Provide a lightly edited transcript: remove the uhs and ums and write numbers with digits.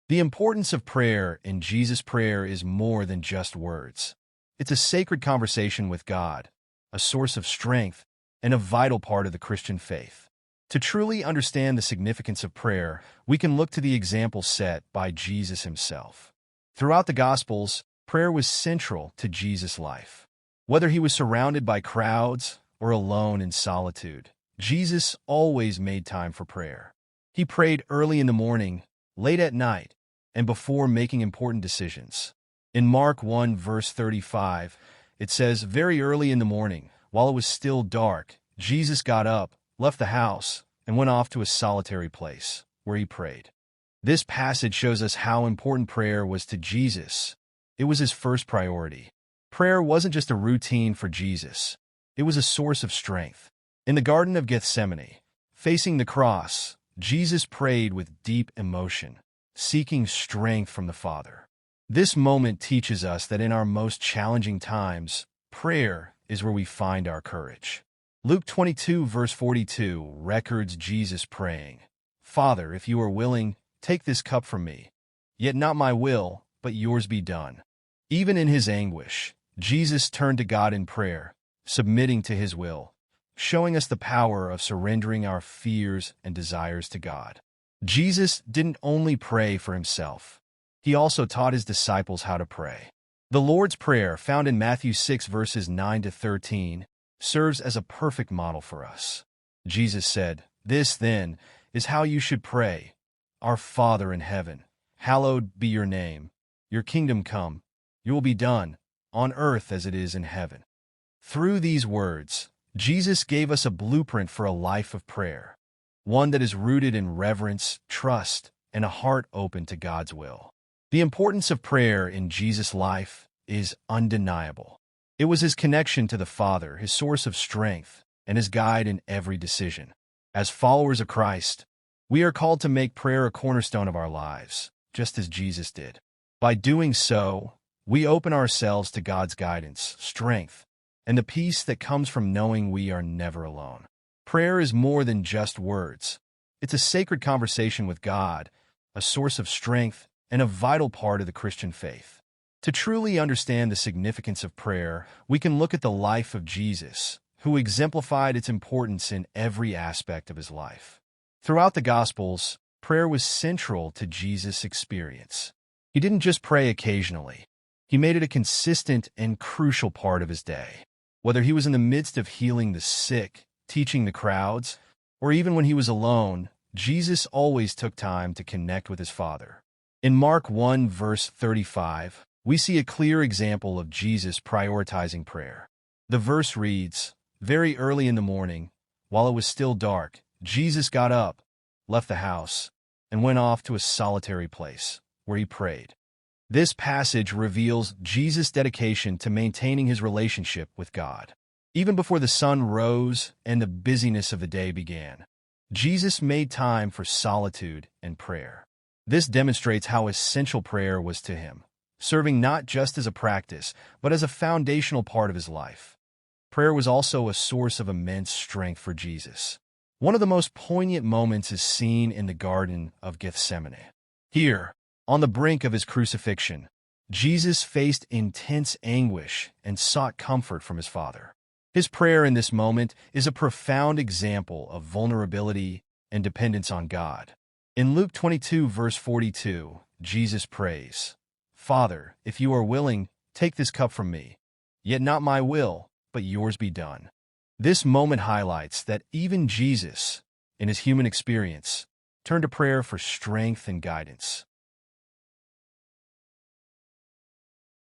The importance of prayer in Jesus' prayer is more than just words. It's a sacred conversation with God, a source of strength, and a vital part of the Christian faith. To truly understand the significance of prayer, we can look to the example set by Jesus himself. Throughout the Gospels, prayer was central to Jesus' life. Whether he was surrounded by crowds or alone in solitude, Jesus always made time for prayer. He prayed early in the morning, late at night, and before making important decisions. In Mark 1 verse 35, it says, "Very early in the morning, while it was still dark, Jesus got up, left the house, and went off to a solitary place, where he prayed." This passage shows us how important prayer was to Jesus. It was his first priority. Prayer wasn't just a routine for Jesus. It was a source of strength. In the Garden of Gethsemane, facing the cross, Jesus prayed with deep emotion, seeking strength from the Father. This moment teaches us that in our most challenging times, prayer is where we find our courage. Luke 22 verse 42 records Jesus praying, "Father, if you are willing, take this cup from me. Yet not my will, but yours be done." Even in his anguish, Jesus turned to God in prayer, submitting to his will, showing us the power of surrendering our fears and desires to God. Jesus didn't only pray for himself. He also taught his disciples how to pray. The Lord's Prayer, found in Matthew 6 verses 9 to 13, serves as a perfect model for us. Jesus said, "This, then, is how you should pray. Our Father in heaven, hallowed be your name. Your kingdom come. Your will be done, on earth as it is in heaven." Through these words, Jesus gave us a blueprint for a life of prayer, one that is rooted in reverence, trust, and a heart open to God's will. The importance of prayer in Jesus' life is undeniable. It was his connection to the Father, his source of strength, and his guide in every decision. As followers of Christ, we are called to make prayer a cornerstone of our lives, just as Jesus did. By doing so, we open ourselves to God's guidance, strength, and the peace that comes from knowing we are never alone. Prayer is more than just words. It's a sacred conversation with God, a source of strength, and a vital part of the Christian faith. To truly understand the significance of prayer, we can look at the life of Jesus, who exemplified its importance in every aspect of his life. Throughout the Gospels, prayer was central to Jesus' experience. He didn't just pray occasionally. He made it a consistent and crucial part of his day. Whether he was in the midst of healing the sick, teaching the crowds, or even when he was alone, Jesus always took time to connect with his Father. In Mark 1 verse 35, we see a clear example of Jesus prioritizing prayer. The verse reads, "Very early in the morning, while it was still dark, Jesus got up, left the house, and went off to a solitary place, where he prayed." This passage reveals Jesus' dedication to maintaining his relationship with God. Even before the sun rose and the busyness of the day began, Jesus made time for solitude and prayer. This demonstrates how essential prayer was to him, serving not just as a practice, but as a foundational part of his life. Prayer was also a source of immense strength for Jesus. One of the most poignant moments is seen in the Garden of Gethsemane. Here, on the brink of his crucifixion, Jesus faced intense anguish and sought comfort from his Father. His prayer in this moment is a profound example of vulnerability and dependence on God. In Luke 22 verse 42, Jesus prays, "Father, if you are willing, take this cup from me. Yet not my will, but yours be done." This moment highlights that even Jesus, in his human experience, turned to prayer for strength and guidance.